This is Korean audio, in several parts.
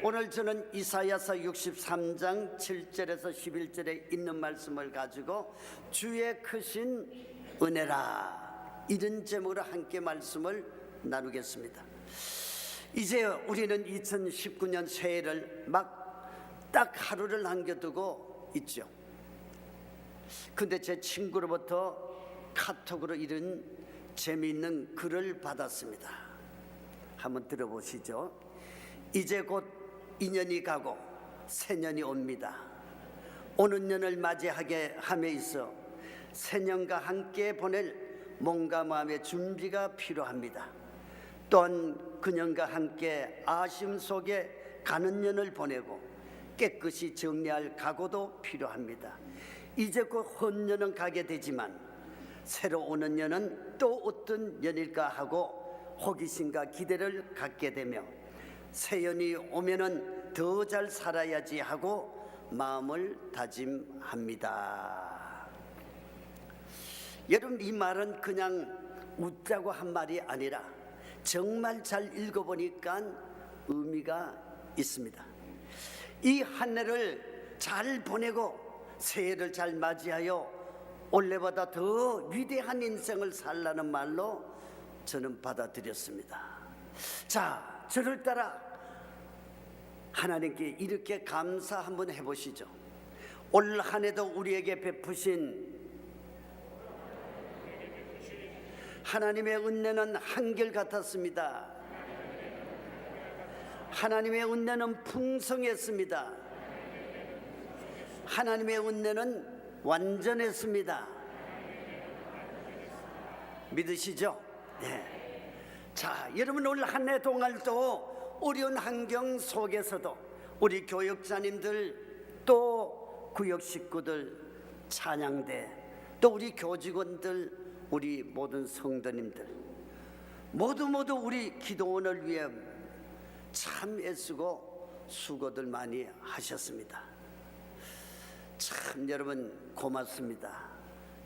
오늘 저는 이사야서 63장 7절에서 11절에 있는 말씀을 가지고 주의 크신 은혜라, 이런 제목으로 함께 말씀을 나누겠습니다. 이제 우리는 2019년 새해를 막 딱 하루를 남겨두고 있죠. 근데 제 친구로부터 카톡으로 이런 재미있는 글을 받았습니다. 한번 들어보시죠. 이제 곧 2년이 가고 새년이 옵니다. 오는 년을 맞이하게 함에 있어 새년과 함께 보낼 몸과 마음의 준비가 필요합니다. 또한 그년과 함께 아쉬움 속에 가는 년을 보내고 깨끗이 정리할 각오도 필요합니다. 이제 곧 헌년은 가게 되지만 새로 오는 년은 또 어떤 년일까 하고 호기심과 기대를 갖게 되며 새연이 오면은 더 잘 살아야지 하고 마음을 다짐합니다. 여러분, 이 말은 그냥 웃자고 한 말이 아니라 정말 잘 읽어보니까 의미가 있습니다. 이 한 해를 잘 보내고 새해를 잘 맞이하여 올해보다 더 위대한 인생을 살라는 말로 저는 받아들였습니다. 자, 저를 따라 하나님께 이렇게 감사 한번 해보시죠. 올 한 해도 우리에게 베푸신 하나님의 은혜는 한결같았습니다. 하나님의 은혜는 풍성했습니다. 하나님의 은혜는 완전했습니다. 믿으시죠? 네. 자, 여러분, 올 한 해 동안도 어려운 환경 속에서도 우리 교육자님들, 또 구역 식구들, 찬양대, 또 우리 교직원들, 우리 모든 성도님들 모두 우리 기도원을 위해 참 애쓰고 수고들 많이 하셨습니다. 참 여러분 고맙습니다.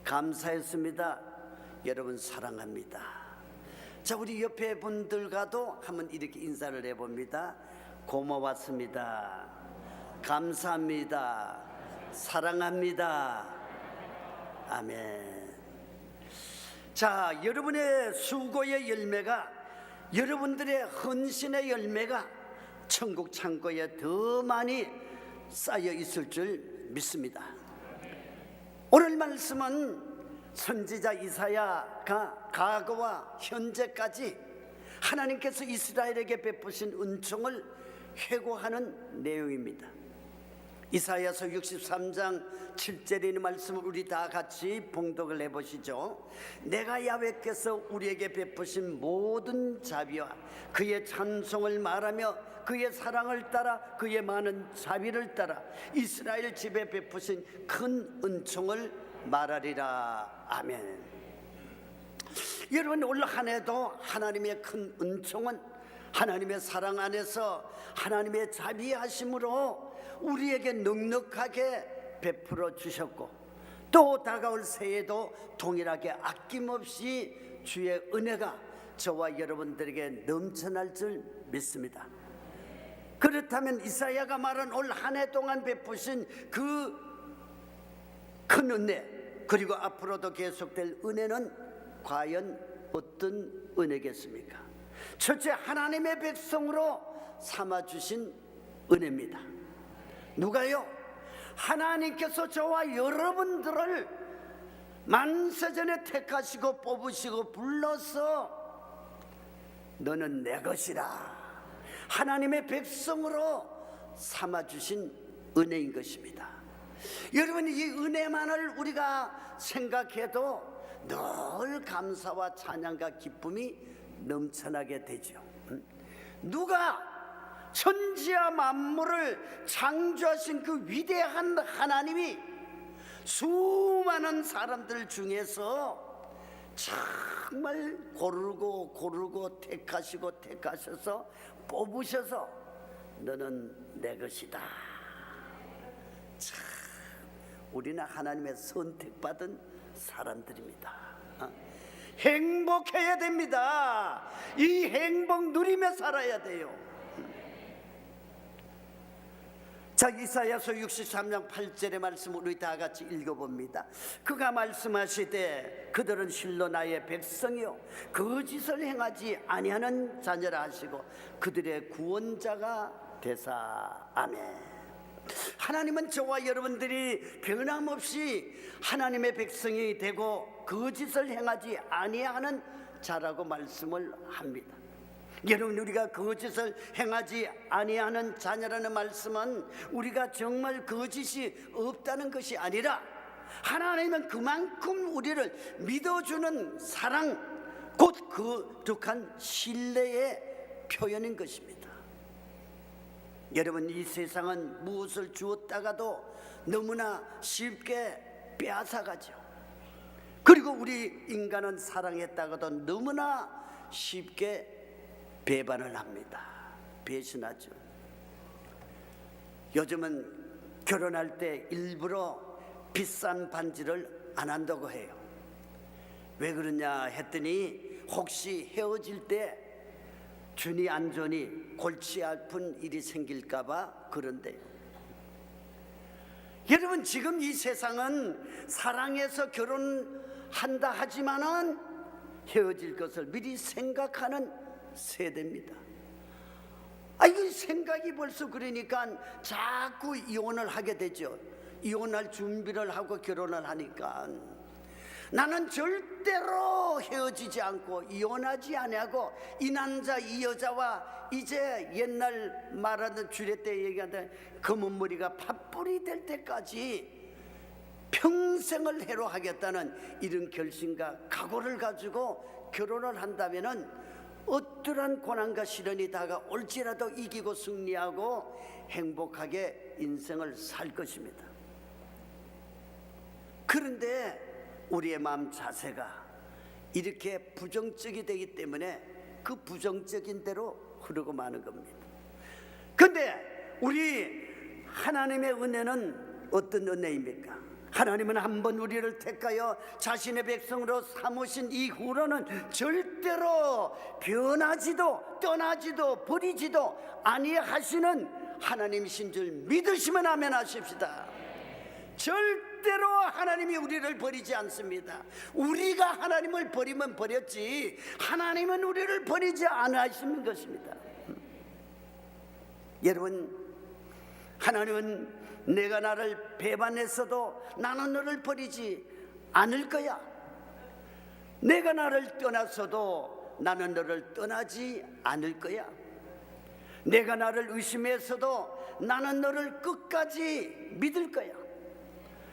감사했습니다. 여러분 사랑합니다. 자, 우리 옆에 분들과도 한번 이렇게 인사를 해봅니다. 고마웠습니다. 감사합니다. 사랑합니다. 아멘. 자, 여러분의 수고의 열매가, 여러분들의 헌신의 열매가 천국 창고에 더 많이 쌓여 있을 줄 믿습니다. 오늘 말씀은 선지자 이사야가 과거와 현재까지 하나님께서 이스라엘에게 베푸신 은총을 회고하는 내용입니다. 이사야서 63장 7절에 있는 말씀을 우리 다 같이 봉독을 해보시죠. 내가 야훼께서 우리에게 베푸신 모든 자비와 그의 찬송을 말하며 그의 사랑을 따라 그의 많은 자비를 따라 이스라엘 집에 베푸신 큰 은총을 말하리라. 아멘. 여러분, 올 한 해도 하나님의 큰 은총은 하나님의 사랑 안에서 하나님의 자비하심으로 우리에게 넉넉하게 베풀어 주셨고, 또 다가올 새해도 동일하게 아낌없이 주의 은혜가 저와 여러분들에게 넘쳐날 줄 믿습니다. 그렇다면 이사야가 말한 올 한 해 동안 베푸신 그 큰 은혜, 그리고 앞으로도 계속될 은혜는 과연 어떤 은혜겠습니까? 첫째, 하나님의 백성으로 삼아주신 은혜입니다. 누가요? 하나님께서 저와 여러분들을 만세전에 택하시고 뽑으시고 불러서 너는 내 것이라, 하나님의 백성으로 삼아주신 은혜인 것입니다. 여러분, 이 은혜만을 우리가 생각해도 늘 감사와 찬양과 기쁨이 넘쳐나게 되죠. 누가 천지와 만물을 창조하신 그 위대한 하나님이 수많은 사람들 중에서 정말 고르고 택하셔서 뽑으셔서 너는 내 것이다. 참, 우리는 하나님의 선택받은 사람들입니다. 행복해야 됩니다. 이 행복 누리며 살아야 돼요. 자, 이사야서 63장 8절의 말씀 우리 다 같이 읽어봅니다. 그가 말씀하시되 그들은 실로 나의 백성이요 거짓을 행하지 아니하는 자녀라 하시고 그들의 구원자가 되사. 아멘. 하나님은 저와 여러분들이 변함없이 하나님의 백성이 되고 거짓을 행하지 아니하는 자라고 말씀을 합니다. 여러분, 우리가 거짓을 행하지 아니하는 자녀라는 말씀은 우리가 정말 거짓이 없다는 것이 아니라 하나님은 그만큼 우리를 믿어주는 사랑, 곧 거룩한 신뢰의 표현인 것입니다. 여러분, 이 세상은 무엇을 주었다가도 너무나 쉽게 빼앗아가죠. 그리고 우리 인간은 사랑했다가도 너무나 쉽게 배반을 합니다. 배신하죠. 요즘은 결혼할 때 일부러 비싼 반지를 안 한다고 해요. 왜 그러냐 했더니 혹시 헤어질 때 주니 안 주니 골치 아픈 일이 생길까 봐 그런데요. 여러분, 지금 이 세상은 사랑해서 결혼한다 하지만은 헤어질 것을 미리 생각하는 세대입니다. 이 생각이 벌써 그러니까 자꾸 이혼을 하게 되죠. 이혼할 준비를 하고 결혼을 하니까 나는 절대로 헤어지지 않고 이혼하지 아니하고 이 남자 이 여자와 이제 옛날 말하던 주례 때 얘기하던 검은 머리가 팥불이 될 때까지 평생을 해로하겠다는 이런 결심과 각오를 가지고 결혼을 한다면은 어떠한 고난과 시련이 다가올지라도 이기고 승리하고 행복하게 인생을 살 것입니다. 그런데 우리의 마음 자세가 이렇게 부정적이 되기 때문에 그 부정적인 대로 흐르고 마는 겁니다. 그런데 우리 하나님의 은혜는 어떤 은혜입니까? 하나님은 한번 우리를 택하여 자신의 백성으로 삼으신 이후로는 절대로 변하지도 떠나지도 버리지도 아니하시는 하나님이신 줄 믿으시면 아멘 하십시다. 절대로 하나님이 우리를 버리지 않습니다. 우리가 하나님을 버리면 버렸지 하나님은 우리를 버리지 않으시는 것입니다. 여러분, 하나님은 내가 나를 배반했어도 나는 너를 버리지 않을 거야. 내가 나를 떠났어도 나는 너를 떠나지 않을 거야. 내가 나를 의심했어도 나는 너를 끝까지 믿을 거야.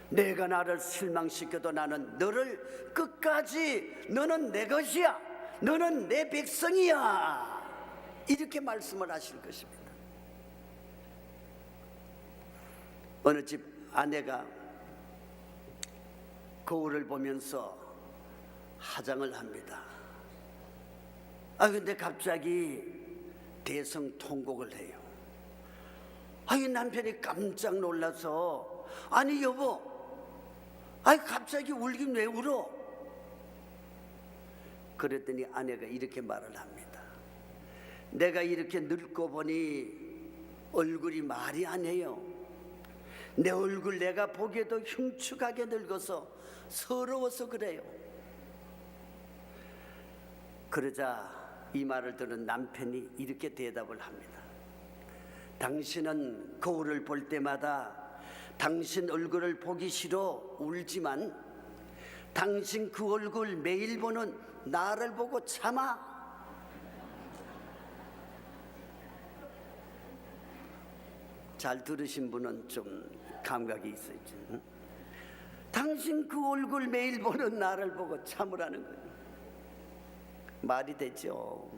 내가 나를 실망시켜도 나는 너를 끝까지, 너는 내 것이야, 너는 내 백성이야, 이렇게 말씀을 하실 것입니다. 어느 집 아내가 거울을 보면서 화장을 합니다. 근데 갑자기 대성통곡을 해요. 이 남편이 깜짝 놀라서 아니 여보, 갑자기 울긴 왜 울어? 그랬더니 아내가 이렇게 말을 합니다. 내가 이렇게 늙고 보니 얼굴이 말이 안 해요. 내 얼굴 내가 보기에도 흉측하게 늙어서 서러워서 그래요. 그러자 이 말을 들은 남편이 이렇게 대답을 합니다. 당신은 거울을 볼 때마다 당신 얼굴을 보기 싫어 울지만 당신 그 얼굴 매일 보는 나를 보고 참아. 잘 들으신 분은 좀 감각이 있어야지. 당신 그 얼굴 매일 보는 나를 보고 참으라는 거예요. 말이 되죠.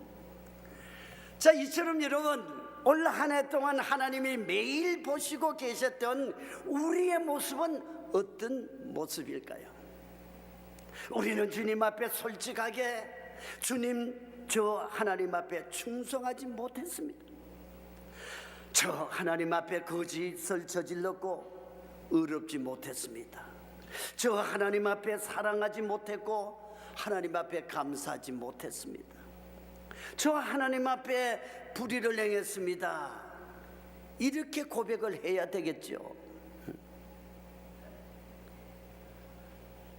자, 이처럼 여러분, 올 한 해 동안 하나님이 매일 보시고 계셨던 우리의 모습은 어떤 모습일까요? 우리는 주님 앞에 솔직하게 주님, 저 하나님 앞에 충성하지 못했습니다. 저 하나님 앞에 거짓을 저질렀고 의롭지 못했습니다. 저 하나님 앞에 사랑하지 못했고 하나님 앞에 감사하지 못했습니다. 저 하나님 앞에 불의를 행했습니다. 이렇게 고백을 해야 되겠죠.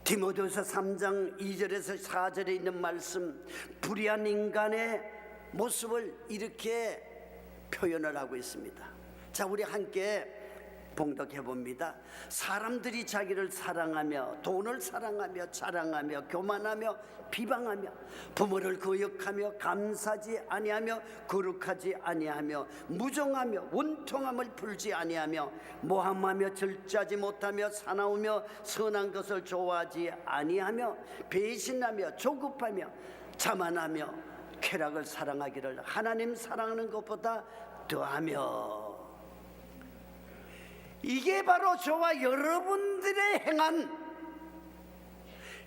디모데후서 3장 2절에서 4절에 있는 말씀, 불의한 인간의 모습을 이렇게 표현을 하고 있습니다. 자, 우리 함께 봉독해 봅니다. 사람들이 자기를 사랑하며 돈을 사랑하며 자랑하며 교만하며 비방하며 부모를 거역하며 감사하지 아니하며 거룩하지 아니하며 무정하며 원통함을 풀지 아니하며 모함하며 절제하지 못하며 사나우며 선한 것을 좋아하지 아니하며 배신하며 조급하며 자만하며 쾌락을 사랑하기를 하나님 사랑하는 것보다 더하며. 이게 바로 저와 여러분들의 행한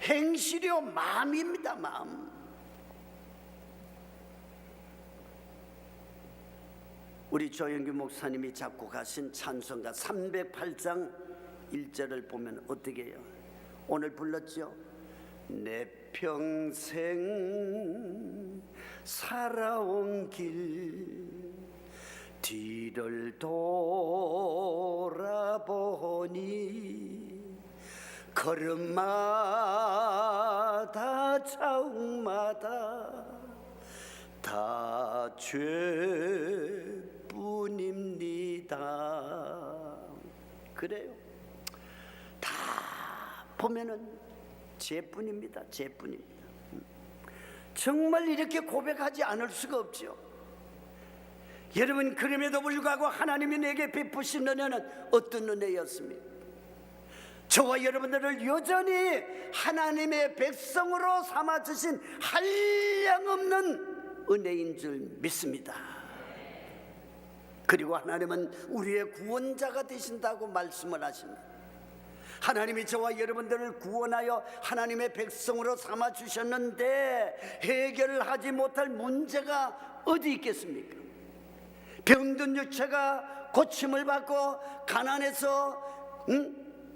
행실이요 마음입니다. 마음. 우리 조영규 목사님이 작곡하신 찬송가 308장 1절을 보면 어떻게 해요? 오늘 불렀죠? 내 평생 살아온 길 뒤를 돌아보니 걸음마다 자욱마다 다 죄뿐입니다. 그래요. 다 보면은 죄뿐입니다. 죄뿐입니다. 정말 이렇게 고백하지 않을 수가 없죠. 여러분, 그럼에도 불구하고 하나님이 내게 베푸신 은혜는 어떤 은혜였습니까? 저와 여러분들을 여전히 하나님의 백성으로 삼아주신 한량없는 은혜인 줄 믿습니다. 그리고 하나님은 우리의 구원자가 되신다고 말씀을 하십니다. 하나님이 저와 여러분들을 구원하여 하나님의 백성으로 삼아주셨는데 해결하지 못할 문제가 어디 있겠습니까? 병든 육체가 고침을 받고 가난해서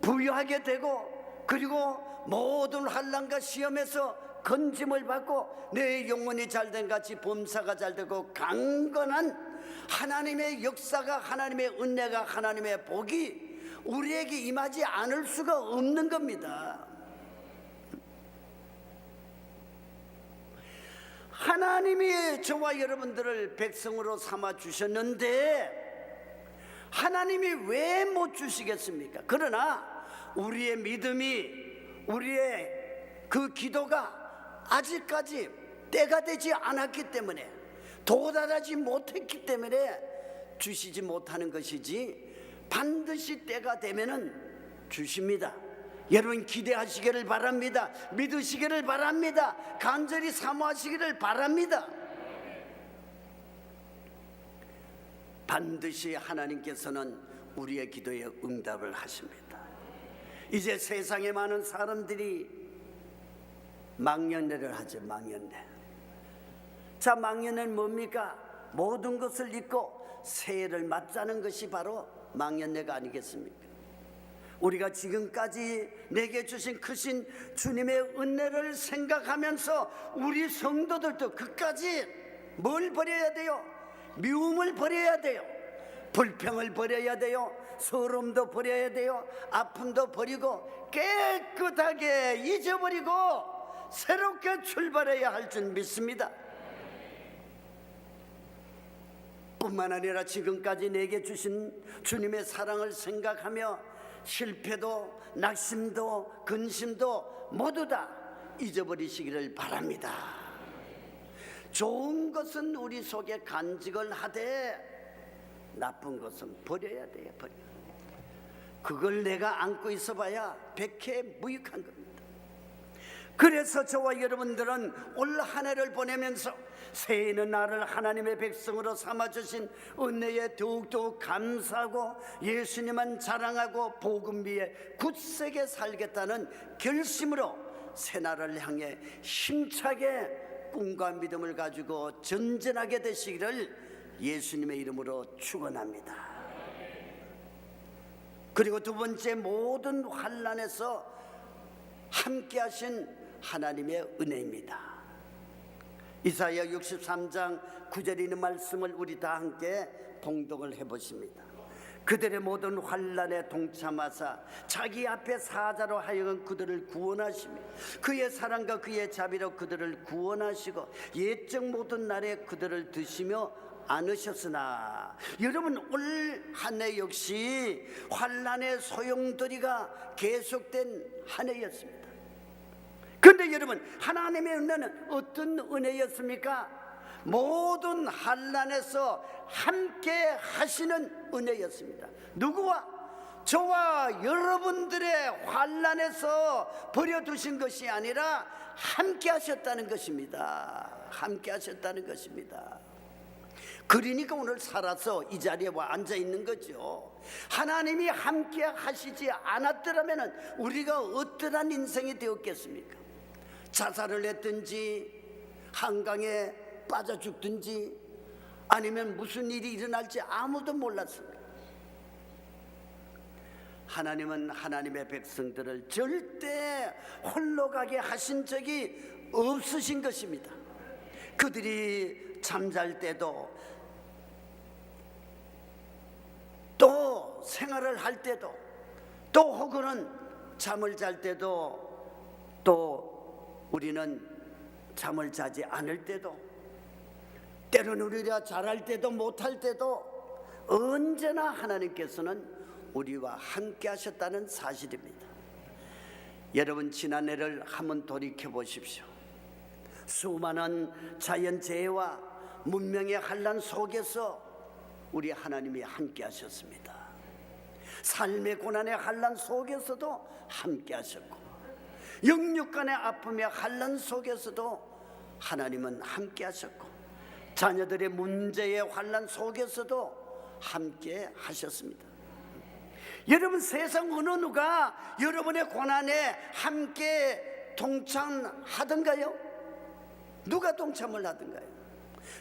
부유하게 되고, 그리고 모든 환난과 시험에서 건짐을 받고 내 영혼이 잘된 같이 범사가 잘되고 강건한 하나님의 역사가, 하나님의 은혜가, 하나님의 복이 우리에게 임하지 않을 수가 없는 겁니다. 하나님이 저와 여러분들을 백성으로 삼아 주셨는데 하나님이 왜 못 주시겠습니까? 그러나 우리의 믿음이, 우리의 그 기도가 아직까지 때가 되지 않았기 때문에, 도달하지 못했기 때문에 주시지 못하는 것이지, 반드시 때가 되면은 주십니다. 여러분, 기대하시기를 바랍니다. 믿으시기를 바랍니다. 간절히 사모하시기를 바랍니다. 반드시 하나님께서는 우리의 기도에 응답을 하십니다. 이제 세상에 많은 사람들이 망연례를 하죠. 망연례. 자, 망연례는 뭡니까? 모든 것을 잊고 새해를 맞자는 것이 바로 망연례가 아니겠습니까? 우리가 지금까지 내게 주신 크신 주님의 은혜를 생각하면서 우리 성도들도 끝까지 뭘 버려야 돼요? 미움을 버려야 돼요. 불평을 버려야 돼요. 서름도 버려야 돼요. 아픔도 버리고 깨끗하게 잊어버리고 새롭게 출발해야 할 줄 믿습니다. 뿐만 아니라 지금까지 내게 주신 주님의 사랑을 생각하며 실패도 낙심도 근심도 모두 다 잊어버리시기를 바랍니다. 좋은 것은 우리 속에 간직을 하되 나쁜 것은 버려야 돼요. 버려. 그걸 내가 안고 있어봐야 백해무익한 겁니다. 그래서 저와 여러분들은 올 한 해를 보내면서 새해는 나를 하나님의 백성으로 삼아주신 은혜에 더욱더욱 감사하고 예수님만 자랑하고 복음 위에 굳세게 살겠다는 결심으로 새날을 향해 힘차게 꿈과 믿음을 가지고 전진하게 되시기를 예수님의 이름으로 축원합니다. 그리고 두 번째, 모든 환난에서 함께 하신 하나님의 은혜입니다. 이사야 63장 9절에 있는 말씀을 우리 다 함께 봉독을 해보십니다. 그들의 모든 환난에 동참하사 자기 앞에 사자로 하여금 그들을 구원하시며 그의 사랑과 그의 자비로 그들을 구원하시고 옛적 모든 날에 그들을 드시며 않으셨으나, 여러분 올 한 해 역시 환난의 소용돌이가 계속된 한 해였습니다. 그런데 여러분, 하나님의 은혜는 어떤 은혜였습니까? 모든 환난에서 함께 하시는 은혜였습니다. 누구와? 저와 여러분들의 환난에서 버려두신 것이 아니라 함께 하셨다는 것입니다. 함께 하셨다는 것입니다. 그러니까 오늘 살아서 이 자리에 와 앉아 있는 거죠. 하나님이 함께 하시지 않았더라면 우리가 어떠한 인생이 되었겠습니까? 자살을 했든지 한강에 빠져 죽든지 아니면 무슨 일이 일어날지 아무도 몰랐습니다. 하나님은 하나님의 백성들을 절대 홀로 가게 하신 적이 없으신 것입니다. 그들이 잠잘 때도 또 생활을 할 때도 또 혹은 잠을 잘 때도 또 우리는 잠을 자지 않을 때도 때로는 우리가 잘할 때도 못할 때도 언제나 하나님께서는 우리와 함께 하셨다는 사실입니다. 여러분, 지난해를 한번 돌이켜 보십시오. 수많은 자연재해와 문명의 환난 속에서 우리 하나님이 함께 하셨습니다. 삶의 고난의 환난 속에서도 함께 하셨고 영육간의 아픔의 환난 속에서도 하나님은 함께 하셨고 자녀들의 문제의 환난 속에서도 함께 하셨습니다. 여러분, 세상 어느 누가 여러분의 고난에 함께 동참하던가요? 누가 동참을 하던가요?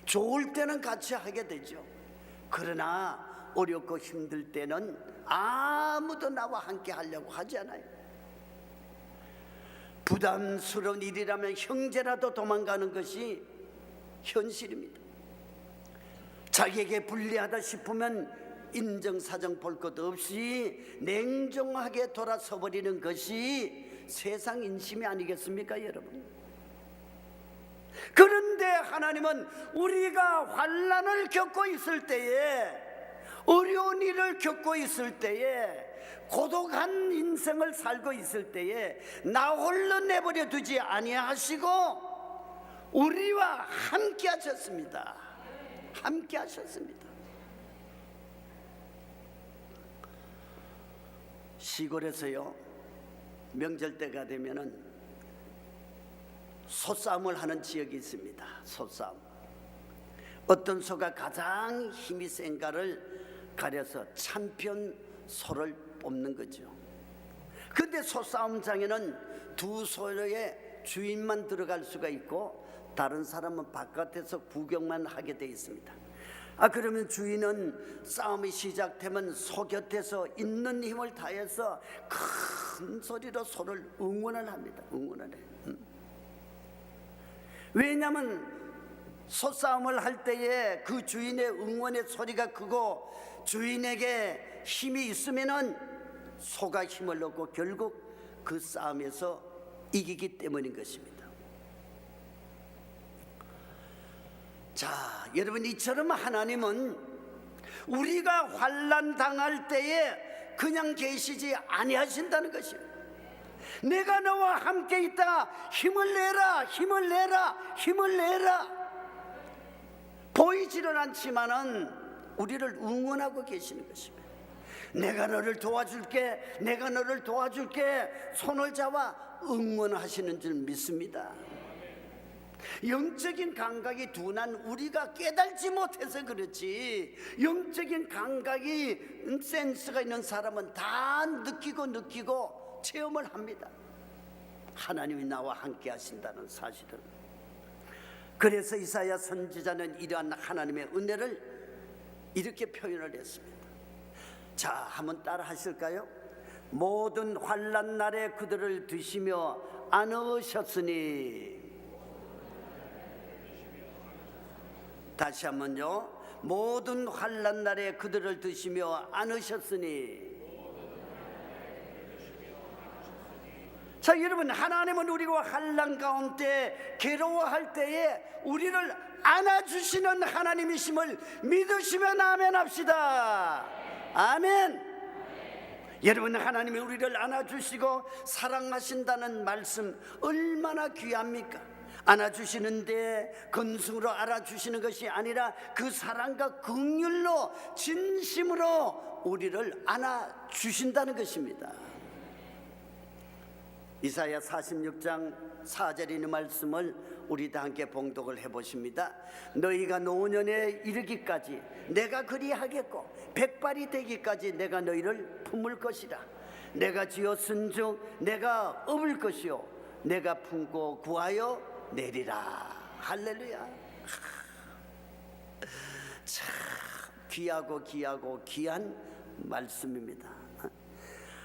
좋을 때는 같이 하게 되죠. 그러나 어렵고 힘들 때는 아무도 나와 함께 하려고 하지 않아요. 부담스러운 일이라면 형제라도 도망가는 것이 현실입니다. 자기에게 불리하다 싶으면 인정사정 볼 것 없이 냉정하게 돌아서 버리는 것이 세상 인심이 아니겠습니까, 여러분? 그런데 하나님은 우리가 환난을 겪고 있을 때에, 어려운 일을 겪고 있을 때에, 고독한 인생을 살고 있을 때에 나 홀로 내버려 두지 아니하시고 우리와 함께 하셨습니다. 함께 하셨습니다. 시골에서요, 명절 때가 되면은 소싸움을 하는 지역이 있습니다. 소싸움. 어떤 소가 가장 힘이 센가를 가려서 참편 소를 뽑는 거죠. 근데 소싸움장에는 두 소의 주인만 들어갈 수가 있고 다른 사람은 바깥에서 구경만 하게 돼 있습니다. 그러면 주인은 싸움이 시작되면 소 곁에서 있는 힘을 다해서 큰 소리로 소를 응원을 합니다. 응원을 해요. 왜냐하면 소싸움을 할 때에 그 주인의 응원의 소리가 크고 주인에게 힘이 있으면은 소가 힘을 얻고 결국 그 싸움에서 이기기 때문인 것입니다. 자, 여러분, 이처럼 하나님은 우리가 환난 당할 때에 그냥 계시지 아니하신다는 것이에요. 내가 너와 함께 있다. 힘을 내라, 힘을 내라, 힘을 내라. 보이지는 않지만은 우리를 응원하고 계시는 것입니다. 내가 너를 도와줄게, 내가 너를 도와줄게. 손을 잡아 응원하시는 줄 믿습니다. 영적인 감각이 둔한 우리가 깨달지 못해서 그렇지, 영적인 감각이 센스가 있는 사람은 다 느끼고 체험을 합니다. 하나님이 나와 함께 하신다는 사실을. 그래서 이사야 선지자는 이러한 하나님의 은혜를 이렇게 표현을 했습니다. 자, 한번 따라 하실까요? 모든 환난 날에 그들을 드시며 안으셨으니. 다시 한번요. 모든 환난 날에 그들을 드시며 안으셨으니. 자, 여러분, 하나님은 우리가 환난 가운데 괴로워할 때에 우리를 안아주시는 하나님이심을 믿으시면 아멘 합시다. 아멘. 여러분, 하나님이 우리를 안아주시고 사랑하신다는 말씀 얼마나 귀합니까? 안아주시는데 근성으로 알아주시는 것이 아니라 그 사랑과 긍휼로 진심으로 우리를 안아주신다는 것입니다. 이사야 46장 4절에 있는 말씀을 우리 다 함께 봉독을 해보십니다. 너희가 노년에 이르기까지 내가 그리하겠고 백발이 되기까지 내가 너희를 품을 것이라. 내가 지었은즉 내가 업을 것이요 내가 품고 구하여 내리라. 할렐루야. 참 귀하고 귀한 말씀입니다.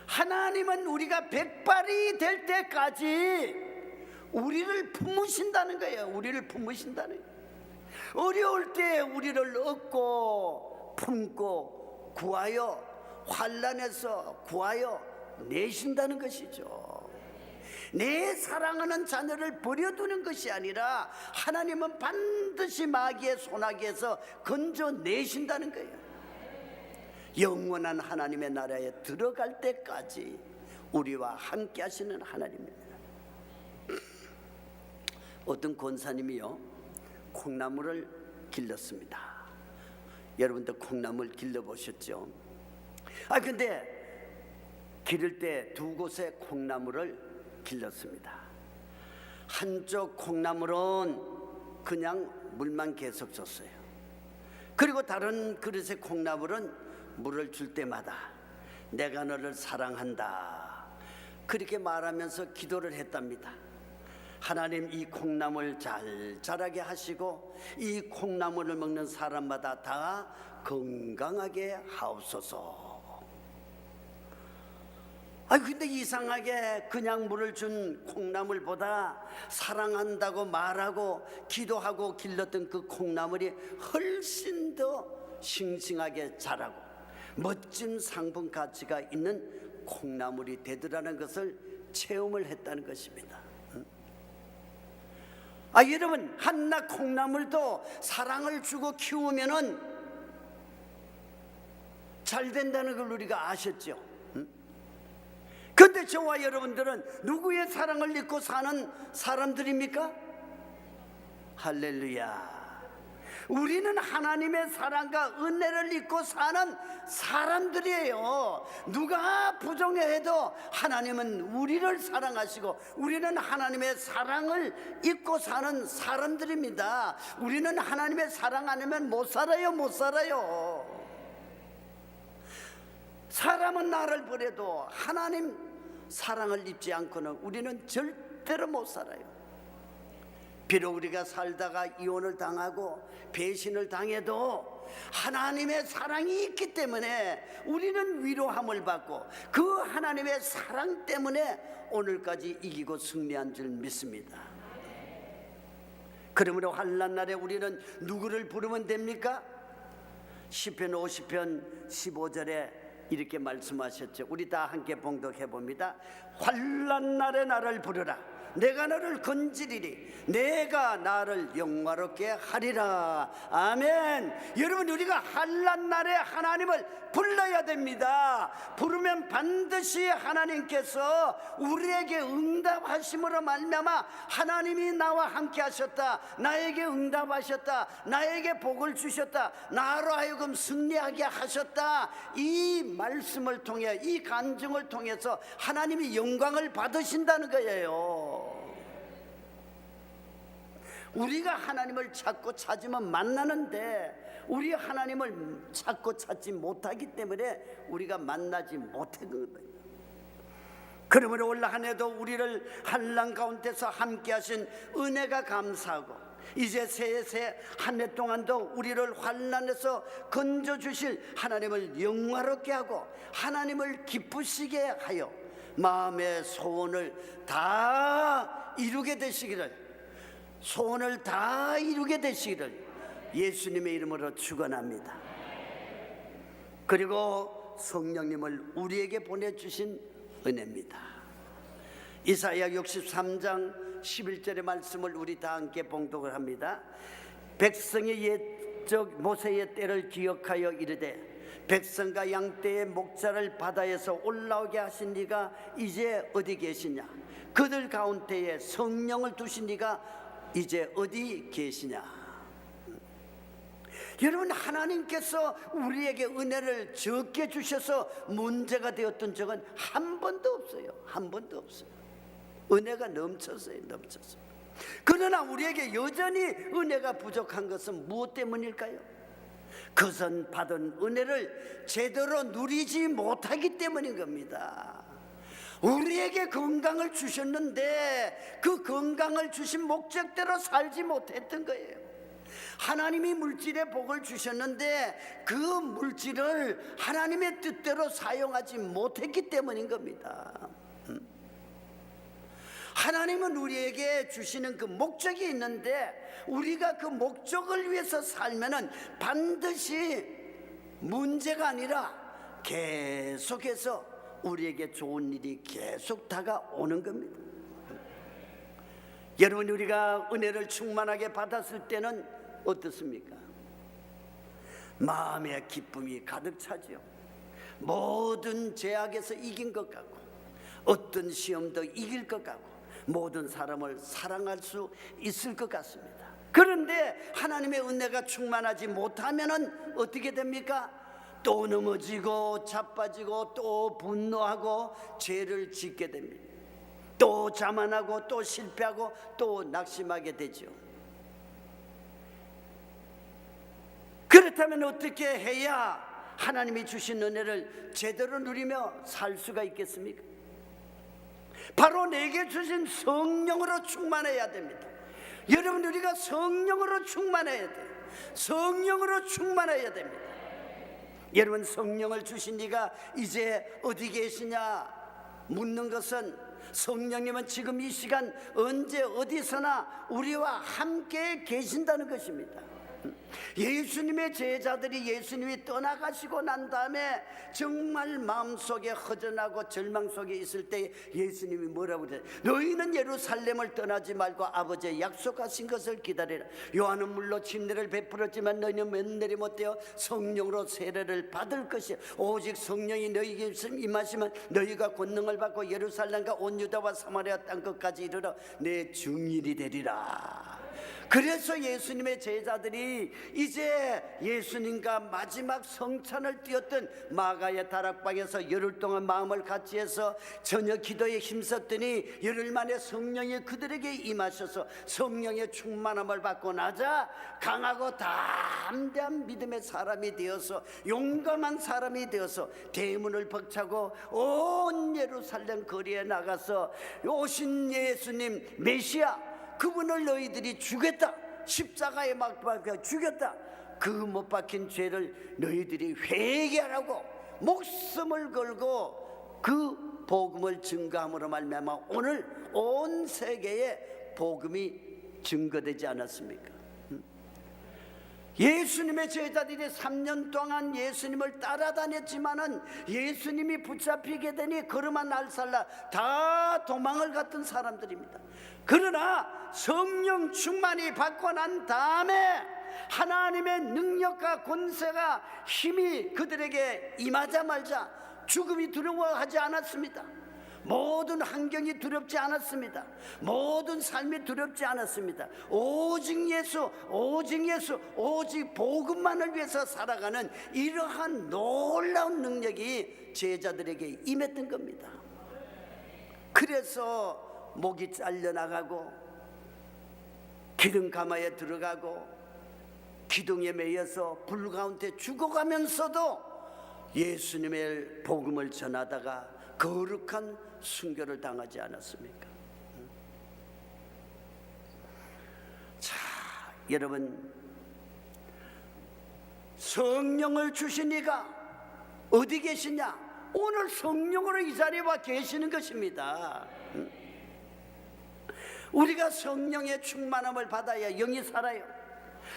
하나님은 우리가 백발이 될 때까지 우리를 품으신다는 거예요. 우리를 품으신다는 거예요. 어려울 때 우리를 얻고 품고 구하여 환난에서 구하여 내신다는 것이죠. 내 사랑하는 자녀를 버려두는 것이 아니라 하나님은 반드시 마귀의 손아귀에서 건져내신다는 거예요. 영원한 하나님의 나라에 들어갈 때까지 우리와 함께 하시는 하나님입니다. 어떤 권사님이요 콩나물을 길렀습니다. 여러분도 콩나물 길러보셨죠? 근데 기를 때 두 곳에 콩나물을 길렀습니다. 한쪽 콩나물은 그냥 물만 계속 줬어요. 그리고 다른 그릇의 콩나물은 물을 줄 때마다 내가 너를 사랑한다 그렇게 말하면서 기도를 했답니다. 하나님, 이 콩나물 잘 자라게 하시고 이 콩나물을 먹는 사람마다 다 건강하게 하옵소서. 근데 이상하게 그냥 물을 준 콩나물보다 사랑한다고 말하고 기도하고 길렀던 그 콩나물이 훨씬 더 싱싱하게 자라고 멋진 상품 가치가 있는 콩나물이 되더라는 것을 체험을 했다는 것입니다. 여러분, 한낱 콩나물도 사랑을 주고 키우면은 잘 된다는 걸 우리가 아셨죠? 그런데 저와 여러분들은 누구의 사랑을 잊고 사는 사람들입니까? 할렐루야. 우리는 하나님의 사랑과 은혜를 잊고 사는 사람들이에요. 누가 부정해도 하나님은 우리를 사랑하시고 우리는 하나님의 사랑을 잊고 사는 사람들입니다. 우리는 하나님의 사랑 아니면 못 살아요. 사람은 나를 버려도 하나님 사랑을 잊지 않고는 우리는 절대로 못 살아요. 비록 우리가 살다가 이혼을 당하고 배신을 당해도 하나님의 사랑이 있기 때문에 우리는 위로함을 받고 그 하나님의 사랑 때문에 오늘까지 이기고 승리한 줄 믿습니다. 그러므로 환난 날에 우리는 누구를 부르면 됩니까? 시편 50편 15절에 이렇게 말씀하셨죠. 우리 다 함께 봉독해 봅니다. 환난 날에 나를 부르라. 내가 너를 건지리니 내가 나를 영화롭게 하리라. 아멘. 여러분, 우리가 환난 날에 하나님을 불러야 됩니다. 부르면 반드시 하나님께서 우리에게 응답하심으로 말미암아 하나님이 나와 함께 하셨다, 나에게 응답하셨다, 나에게 복을 주셨다, 나로 하여금 승리하게 하셨다, 이 말씀을 통해, 이 간증을 통해서 하나님이 영광을 받으신다는 거예요. 우리가 하나님을 찾고 찾으면 만나는데 우리 하나님을 찾고 찾지 못하기 때문에 우리가 만나지 못하거든요. 그러므로 올 한 해도 우리를 환난 가운데서 함께 하신 은혜가 감사하고 이제 새 한 해 동안도 우리를 환난에서 건져주실 하나님을 영화롭게 하고 하나님을 기쁘시게 하여 마음의 소원을 다 이루게 되시기를, 소원을 다 이루게 되시기를 예수님의 이름으로 축원합니다. 그리고 성령님을 우리에게 보내주신 은혜입니다. 이사야 63장 11절의 말씀을 우리 다 함께 봉독을 합니다. 백성의 옛적 모세의 때를 기억하여 이르되 백성과 양떼의 목자를 바다에서 올라오게 하신 네가 이제 어디 계시냐? 그들 가운데에 성령을 두신 네가 이제 어디 계시냐? 여러분, 하나님께서 우리에게 은혜를 적게 주셔서 문제가 되었던 적은 한 번도 없어요. 한 번도 없어요. 은혜가 넘쳤어요. 그러나 우리에게 여전히 은혜가 부족한 것은 무엇 때문일까요? 그것은 받은 은혜를 제대로 누리지 못하기 때문인 겁니다. 우리에게 건강을 주셨는데 그 건강을 주신 목적대로 살지 못했던 거예요. 하나님이 물질의 복을 주셨는데 그 물질을 하나님의 뜻대로 사용하지 못했기 때문인 겁니다. 하나님은 우리에게 주시는 그 목적이 있는데 우리가 그 목적을 위해서 살면은 반드시 문제가 아니라 계속해서 우리에게 좋은 일이 계속 다가오는 겁니다. 여러분, 우리가 은혜를 충만하게 받았을 때는 어떻습니까? 마음의 기쁨이 가득 차죠. 모든 죄악에서 이긴 것 같고 어떤 시험도 이길 것 같고 모든 사람을 사랑할 수 있을 것 같습니다. 그런데 하나님의 은혜가 충만하지 못하면은 어떻게 됩니까? 또 넘어지고 자빠지고 또 분노하고 죄를 짓게 됩니다. 또 자만하고 또 실패하고 또 낙심하게 되죠. 그렇다면 어떻게 해야 하나님이 주신 은혜를 제대로 누리며 살 수가 있겠습니까? 바로 내게 주신 성령으로 충만해야 됩니다. 여러분, 우리가 성령으로 충만해야 돼요. 성령으로 충만해야 됩니다. 여러분, 성령을 주신 네가 이제 어디 계시냐 묻는 것은 성령님은 지금 이 시간 언제 어디서나 우리와 함께 계신다는 것입니다. 예수님의 제자들이 예수님이 떠나가시고 난 다음에 정말 마음속에 허전하고 절망 속에 있을 때 예수님이 뭐라고 그래요? 너희는 예루살렘을 떠나지 말고 아버지의 약속하신 것을 기다리라. 요한은 물론 침례를 베풀었지만 너희는 몇 내리 못되어 성령으로 세례를 받을 것이야. 오직 성령이 너희에게 임하시면 너희가 권능을 받고 예루살렘과 온 유다와 사마리아 땅끝까지 이르러 내 증인이 되리라. 그래서 예수님의 제자들이 이제 예수님과 마지막 성찬을 띄었던 마가의 다락방에서 열흘 동안 마음을 같이 해서 저녁 기도에 힘썼더니 열흘 만에 성령이 그들에게 임하셔서 성령의 충만함을 받고 나자 강하고 담대한 믿음의 사람이 되어서 용감한 사람이 되어서 대문을 벅차고 온 예루살렘 거리에 나가서 오신 예수님 메시아 그분을 너희들이 죽였다. 십자가에 못 박혀 죽였다. 그 못 박힌 죄를 너희들이 회개하라고 목숨을 걸고 그 복음을 증거함으로 말미암아 오늘 온 세계에 복음이 증거되지 않았습니까? 예수님의 제자들이 3년 동안 예수님을 따라다녔지만은 예수님이 붙잡히게 되니 걸음아 날살라 다 도망을 갔던 사람들입니다. 그러나 성령 충만히 받고 난 다음에 하나님의 능력과 권세가 힘이 그들에게 임하자마자 죽음이 두려워하지 않았습니다. 모든 환경이 두렵지 않았습니다. 모든 삶이 두렵지 않았습니다. 오직 예수, 오직 예수, 오직 복음만을 위해서 살아가는 이러한 놀라운 능력이 제자들에게 임했던 겁니다. 그래서 목이 잘려나가고 기둥 가마에 들어가고 기둥에 매여서 불 가운데 죽어가면서도 예수님의 복음을 전하다가 거룩한 순교를 당하지 않았습니까? 자, 여러분, 성령을 주신 이가 어디 계시냐? 오늘 성령으로 이 자리에 와 계시는 것입니다. 우리가 성령의 충만함을 받아야 영이 살아요.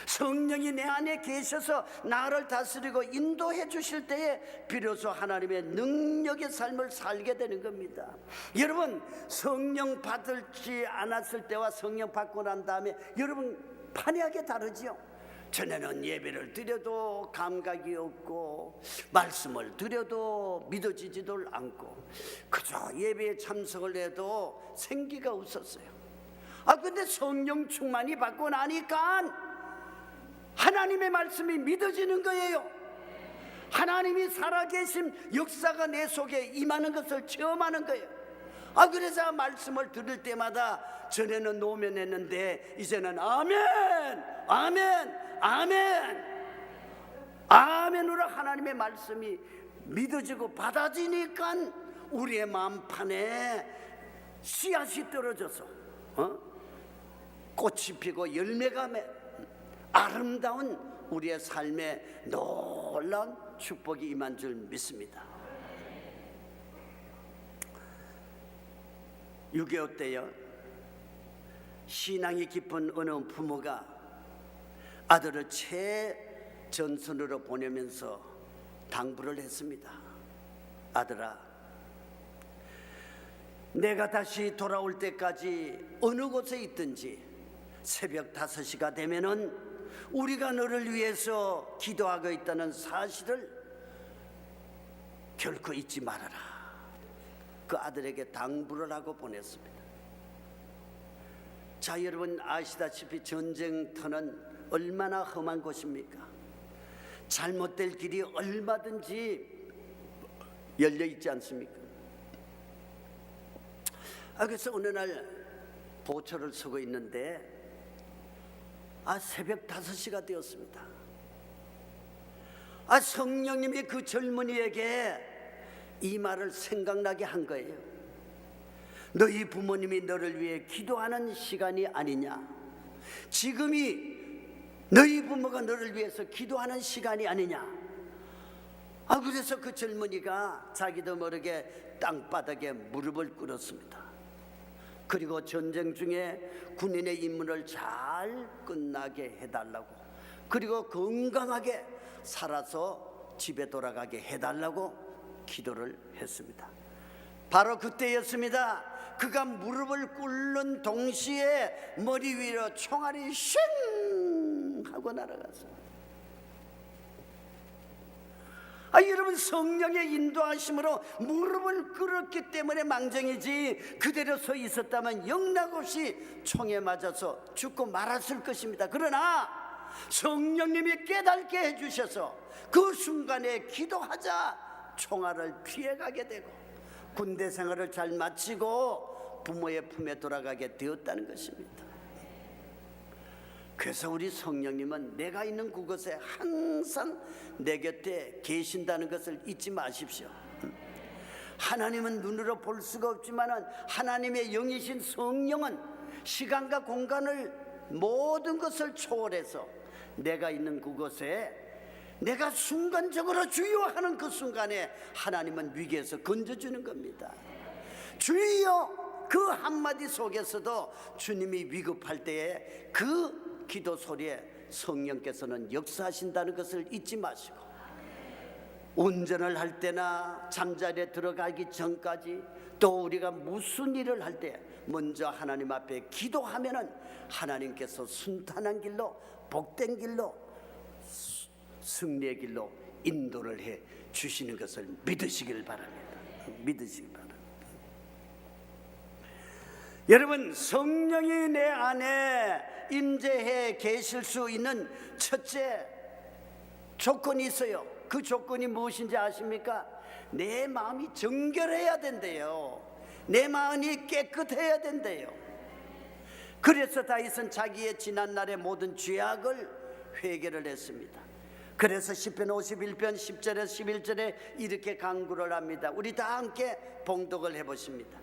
성령이 내 안에 계셔서 나를 다스리고 인도해 주실 때에 비로소 하나님의 능력의 삶을 살게 되는 겁니다. 여러분, 성령 받지 않았을 때와 성령 받고 난 다음에 여러분 판이하게 다르지요. 전에는 예배를 드려도 감각이 없고 말씀을 드려도 믿어지지도 않고 그저 예배에 참석을 해도 생기가 없었어요. 근데 성령 충만이 받고 나니까 하나님의 말씀이 믿어지는 거예요. 하나님이 살아계신 역사가 내 속에 임하는 것을 체험하는 거예요. 그래서 말씀을 들을 때마다 전에는 노면했는데 이제는 아멘, 아멘, 아멘, 아멘으로 하나님의 말씀이 믿어지고 받아지니까 우리의 마음판에 씨앗이 떨어져서 꽃이 피고 열매가 맺 아름다운 우리의 삶에 놀라운 축복이 임한 줄 믿습니다. 6.25 때요, 신앙이 깊은 어느 부모가 아들을 최전선으로 보내면서 당부를 했습니다. 아들아, 내가 다시 돌아올 때까지 어느 곳에 있든지 새벽 5시가 되면은 우리가 너를 위해서 기도하고 있다는 사실을 결코 잊지 말아라. 그 아들에게 당부를 하고 보냈습니다. 자, 여러분 아시다시피 전쟁터는 얼마나 험한 곳입니까? 잘못될 길이 얼마든지 열려 있지 않습니까? 그래서 어느 날 보초를 서고 있는데 새벽 5시가 되었습니다. 성령님이 그 젊은이에게 이 말을 생각나게 한 거예요. 너희 부모님이 너를 위해 기도하는 시간이 아니냐? 지금이 너희 부모가 너를 위해서 기도하는 시간이 아니냐? 그래서 그 젊은이가 자기도 모르게 땅바닥에 무릎을 꿇었습니다. 그리고 전쟁 중에 군인의 임무를 잘 끝나게 해달라고, 그리고 건강하게 살아서 집에 돌아가게 해달라고 기도를 했습니다. 바로 그때였습니다. 그가 무릎을 꿇는 동시에 머리 위로 총알이 쉥 하고 날아갔어요. 여러분, 성령의 인도하심으로 무릎을 꿇었기 때문에 망정이지 그대로 서 있었다면 영락없이 총에 맞아서 죽고 말았을 것입니다. 그러나 성령님이 깨닫게 해주셔서 그 순간에 기도하자 총알을 피해가게 되고 군대 생활을 잘 마치고 부모의 품에 돌아가게 되었다는 것입니다. 그래서 우리 성령님은 내가 있는 그곳에 항상 내 곁에 계신다는 것을 잊지 마십시오. 하나님은 눈으로 볼 수가 없지만 하나님의 영이신 성령은 시간과 공간을 모든 것을 초월해서 내가 있는 그곳에 내가 순간적으로 주여 하는 그 순간에 하나님은 위기에서 건져주는 겁니다. 주여, 그 한마디 속에서도 주님이 위급할 때에 그 기도 소리에 성령께서는 역사하신다는 것을 잊지 마시고, 운전을 할 때나 잠자리에 들어가기 전까지 또 우리가 무슨 일을 할 때 먼저 하나님 앞에 기도하면은 하나님께서 순탄한 길로, 복된 길로, 승리의 길로 인도를 해 주시는 것을 믿으시길 바랍니다. 믿으시길 바랍니다. 여러분, 성령이 내 안에 임재해 계실 수 있는 첫째 조건이 있어요. 그 조건이 무엇인지 아십니까? 내 마음이 정결해야 된대요. 내 마음이 깨끗해야 된대요. 그래서 다윗은 자기의 지난날의 모든 죄악을 회개를 했습니다. 그래서 시편 51편 10절에 11절에 이렇게 간구를 합니다. 우리 다 함께 봉독을 해보십니다.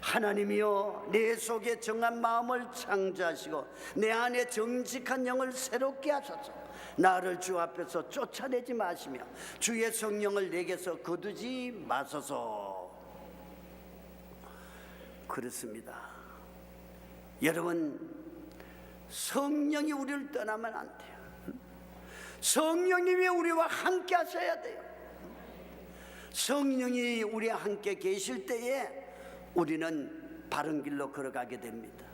하나님이여, 내 속에 정한 마음을 창조하시고 내 안에 정직한 영을 새롭게 하소서. 나를 주 앞에서 쫓아내지 마시며 주의 성령을 내게서 거두지 마소서. 그렇습니다. 여러분, 성령이 우리를 떠나면 안 돼요. 성령님이 우리와 함께 하셔야 돼요. 성령이 우리와 함께 계실 때에 우리는 바른 길로 걸어가게 됩니다.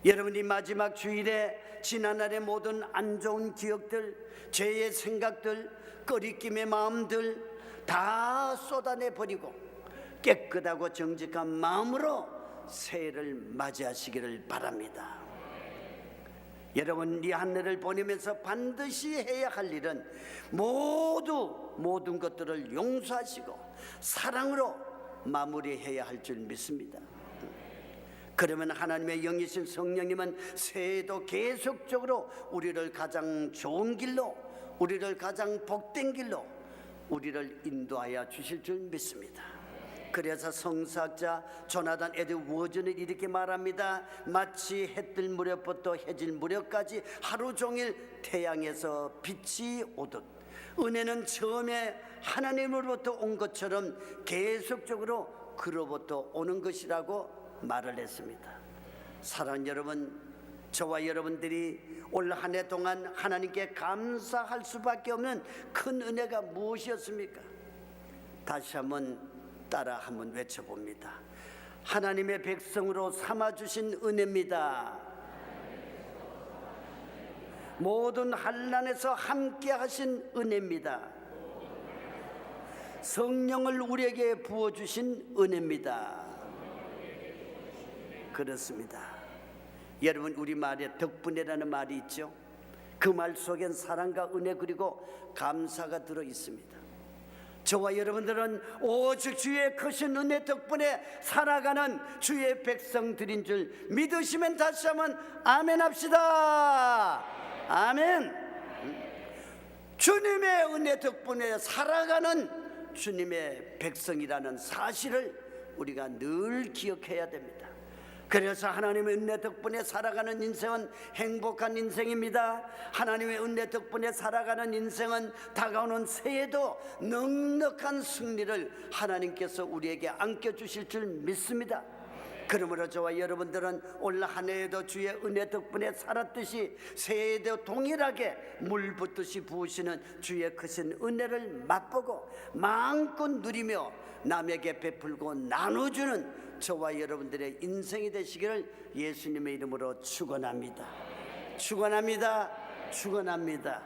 여러분이 마지막 주일에 지난날의 모든 안 좋은 기억들, 죄의 생각들, 꺼리낌의 마음들 다 쏟아내 버리고 깨끗하고 정직한 마음으로 새해를 맞이하시기를 바랍니다. 여러분, 이 한 해를 보내면서 반드시 해야 할 일은 모든 것들을 용서하시고 사랑으로 마무리해야 할 줄 믿습니다. 그러면 하나님의 영이신 성령님은 새해도 계속적으로 우리를 가장 좋은 길로, 우리를 가장 복된 길로 우리를 인도하여 주실 줄 믿습니다. 그래서 성사학자 조나단 에드워즈는 이렇게 말합니다. 마치 해 뜰 무렵부터 해질 무렵까지 하루 종일 태양에서 빛이 오듯 은혜는 처음에 하나님으로부터 온 것처럼 계속적으로 그로부터 오는 것이라고 말을 했습니다. 사랑하는 여러분, 저와 여러분들이 올 한 해 동안 하나님께 감사할 수밖에 없는 큰 은혜가 무엇이었습니까? 다시 한번 따라 한번 외쳐봅니다. 하나님의 백성으로 삼아주신 은혜입니다. 모든 환난에서 함께 하신 은혜입니다. 성령을 우리에게 부어주신 은혜입니다. 그렇습니다. 여러분, 우리 말에 덕분에라는 말이 있죠. 그 말 속엔 사랑과 은혜 그리고 감사가 들어 있습니다. 저와 여러분들은 오직 주의 크신 은혜 덕분에 살아가는 주의 백성들인 줄 믿으시면 다시 한번 아멘 합시다. 아멘. 주님의 은혜 덕분에 살아가는 주님의 백성이라는 사실을 우리가 늘 기억해야 됩니다. 그래서 하나님의 은혜 덕분에 살아가는 인생은 행복한 인생입니다. 하나님의 은혜 덕분에 살아가는 인생은 다가오는 새해도 넉넉한 승리를 하나님께서 우리에게 안겨주실 줄 믿습니다. 그러므로 저와 여러분들은 올 한 해에도 주의 은혜 덕분에 살았듯이 새해에도 동일하게 물 붓듯이 부으시는 주의 크신 은혜를 맛보고 마음껏 누리며 남에게 베풀고 나눠주는 저와 여러분들의 인생이 되시기를 예수님의 이름으로 축원합니다. 축원합니다. 축원합니다.